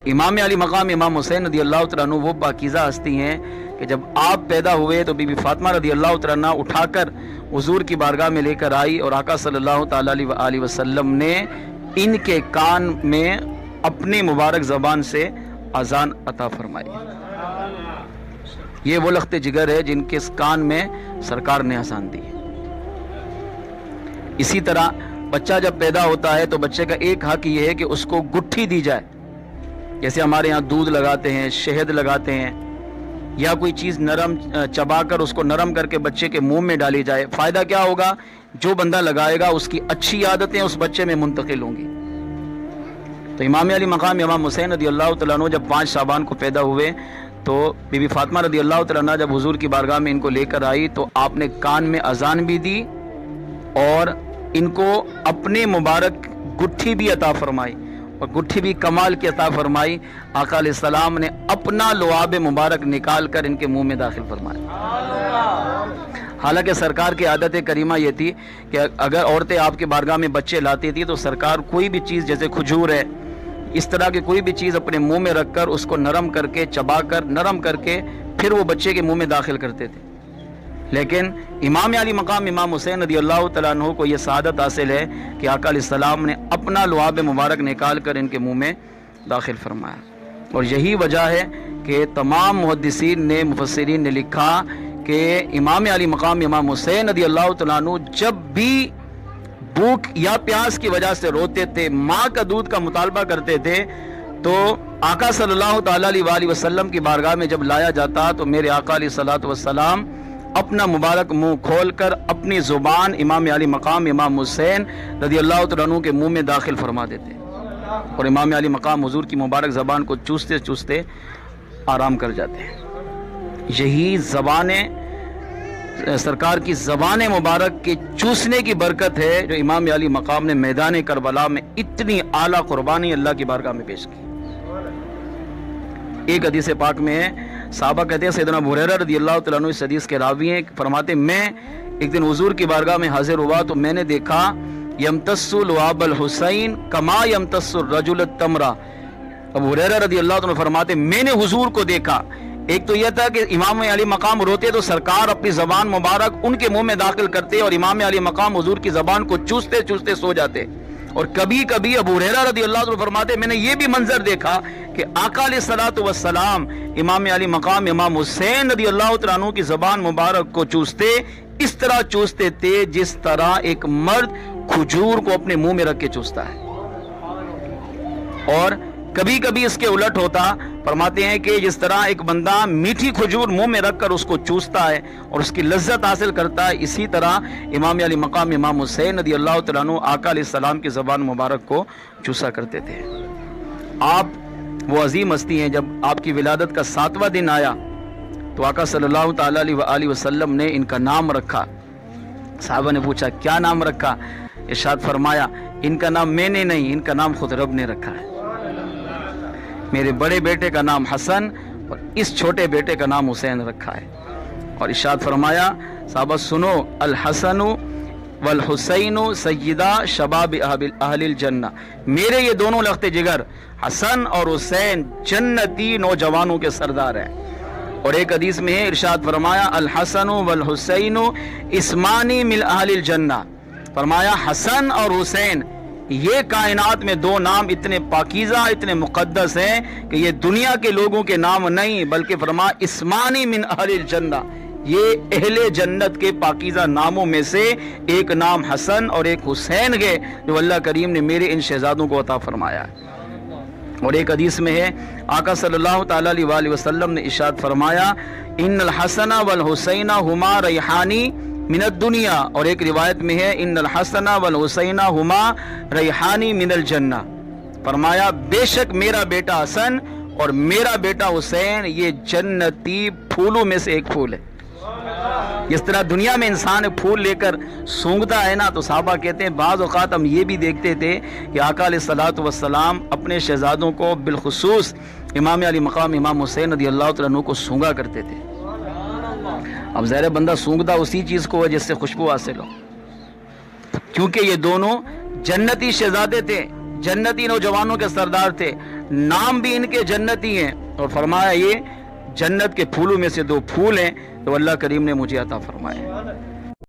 इमाम अली मकाम इमाम हुसैन रदी अल्लाह तआला अन्हु वो पाकीज़ा हस्ती हैं कि जब आप पैदा हुए तो बीबी फातिमा रदी अल्लाह तआला अन्हा उठाकर हुजूर की बारगाह में लेकर आई और आका सल्लल्लाहु तआला अलैहि वसल्लम ने इनके कान में अपनी मुबारक ज़बान से अजान अता फरमाई। ये वो लख्त जिगर है जिनके इस कान में सरकार ने अजान दी। इसी तरह बच्चा जब पैदा होता है तो बच्चे का एक हक ये है कि उसको गुट्ठी दी जाए। जैसे हमारे यहाँ दूध लगाते हैं, शहद लगाते हैं, या कोई चीज़ नरम चबाकर उसको नरम करके बच्चे के मुंह में डाली जाए। फ़ायदा क्या होगा? जो बंदा लगाएगा उसकी अच्छी आदतें उस बच्चे में मुंतकिल होंगी। तो इमाम अली मकाम इमाम हुसैन रदी अल्लाह तआला अन्हु जब 5 शाबान को पैदा हुए तो बीबी फातिमा रदी अल्लाह तआला अन्हा जब हुजूर की बारगाह में इनको लेकर आई तो आपने कान में अजान भी दी और इनको अपने मुबारक गुट्ठी भी अता फरमाई, और गुट्ठी भी कमाल की अता फरमाई। आका अलैहिस्सलाम ने अपना लुआब मुबारक निकाल कर इनके मुंह में दाखिल फरमाया। हालांकि सरकार की आदत करीमा ये थी कि अगर औरतें आपके बारगाह में बच्चे लाती थी तो सरकार कोई भी चीज़, जैसे खजूर है, इस तरह की कोई भी चीज़ अपने मुंह में रखकर उसको नरम करके चबाकर नरम करके फिर वो बच्चे के मुंह में दाखिल करते थे। लेकिन इमाम अली मकाम इमाम हुसैन रदी अल्लाह तआला अन्हु को यह सआदत हासिल है कि आका अलैहिस्सलाम ने अपना लुआब मुबारक निकाल कर इनके मुंह में दाखिल फरमाया। और यही वजह है कि तमाम मुहद्दिसीन ने, मुफस्सिरीन ने लिखा कि इमाम अली मकाम इमाम हुसैन रदी अल्लाह तआला अन्हु जब भी भूख या प्यास की वजह से रोते थे, माँ का दूध का मुतालबा करते थे, तो आका सल्लल्लाहु तआला अलैहि वसल्लम की बारगाह में जब लाया जाता तो मेरे आका अलैहिस्सलातु वस्सलाम अपना मुबारक मुंह खोलकर अपनी ज़ुबान इमाम अली मकाम इमाम हुसैन रदी अल्लाह तआला अन्हु के मुंह में दाखिल फरमा देते और इमाम अली मकाम हुजूर की मुबारक ज़बान को चूसते चूसते आराम कर जाते हैं। यही ज़बानें, सरकार की ज़बान मुबारक के चूसने की बरकत है जो इमाम अली मकाम ने मैदान करबला में इतनी आला कुर्बानी अल्लाह की बारगाह में पेश की। एक हदीस पाक में है, साहबा कहते हैं सैयदना अबू हुरैरा रज़ी अल्लाह तआला अन्हु इस हदीस के रावी हैं, फरमाते मैं एक दिन हुजूर की बारगाह में हाजिर हुआ तो मैंने देखा यमतस्सु लुआबल हुसैन कमा यमतस्सु रजुल तमरा। अबू हुरैरा रज़ी अल्लाह तआला अन्हु फरमाते मैंने हुजूर को देखा, एक तो यह था कि इमाम अली मकाम रोते तो सरकार अपनी ज़बान मुबारक उनके मुंह में दाखिल करते और इमाम अली मकाम हुजूर की ज़बान को चूसते चूसते सो जाते। और कभी कभी अबू हुरैरा रज़ी अल्लाह तआला फरमाते मैंने ये भी मंजर देखा कि आका अलैहिस्सलातु वस्सलाम इमाम अली मकाम इमाम हुसैन रज़ी अल्लाह तआला अन्हु की ज़बान मुबारक को चूसते, इस तरह चूसते थे जिस तरह एक मर्द खजूर को अपने मुंह में रख के चूसता है। और कभी कभी इसके उलट होता, फरमाते हैं कि जिस तरह एक बंदा मीठी खजूर मुंह में रखकर उसको चूसता है और उसकी लज्जत हासिल करता है, इसी तरह इमाम अली मकाम इमाम हुसैन रज़ी अल्लाह तआला अन्हु आका अलैहिस्सलाम की ज़बान मुबारक को चूसा करते थे। आप वो अजीम हस्ती हैं, जब आपकी विलादत का 7वां दिन आया तो आका सल्लल्लाहु तआला अलैहि वसल्लम ने इनका नाम रखा। साहबा ने पूछा क्या नाम रखा? इरशाद फरमाया इनका नाम मैंने नहीं, इनका नाम खुद रब ने रखा है। मेरे बड़े बेटे का नाम हसन और इस छोटे बेटे का नाम हुसैन रखा है। और इरशाद फरमाया साहबा सुनो, अल हसनु वल हुसैनु सय्यदा शबाब अहलिल जन्ना, मेरे ये दोनों लख्ते जिगर हसन और हुसैन जन्नती नौजवानों के सरदार हैं। और एक हदीस में है, इरशाद फरमाया अल हसनु वल हुसैनु इस्मानी मिल अहलिल जन्ना, फरमाया हसन और हुसैन ये कायनात में 2 नाम इतने पाकीज़ा, इतने मुक़द्दस हैं कि ये दुनिया के लोगों के नाम नहीं बल्कि फरमाया इस्मानी मिन अहलिल जन्ना, ये अहले जन्नत के पाकीज़ा नामों में से एक नाम हसन और एक हुसैन है जो अल्लाह करीम ने मेरे इन शहजादों को अता फरमाया है। और एक हदीस में है, आका सल्लल्लाहु तआला अलैहि वसल्लम ने इरशाद फरमाया इन्नल हसना वल हुसैना हुमा रैहानी मिनद दुनिया, और एक रिवायत में है इन्नल हसना वल हुसैना हुमा रैहानी मिनल जन्ना, फरमाया बेशक मेरा बेटा हसन और मेरा बेटा हुसैन ये जन्नती फूलों में से एक फूल है। जिस तरह दुनिया में इंसान फूल लेकर सूंघता है ना, तो साहबा कहते हैं बाज़ औक़ात हम ये भी देखते थे कि आका अलैहिस्सलातु वस्सलाम अपने शहजादों को बिलखुसूस इमाम अली मकाम इमाम हुसैन रज़ी अल्लाह तआला अन्हु को सूंघा करते थे। अब ज़ाहिर बंदा सूंघता उसी चीज़ को है जिससे खुशबू हासिल हो, क्योंकि ये दोनों जन्नती शहजादे थे, जन्नती नौजवानों के सरदार थे। نام بھی ان کے جنتی ہیں، اور فرمایا یہ جنت کے پھولوں میں سے 2 پھول ہیں تو اللہ کریم نے مجھے عطا فرمائے۔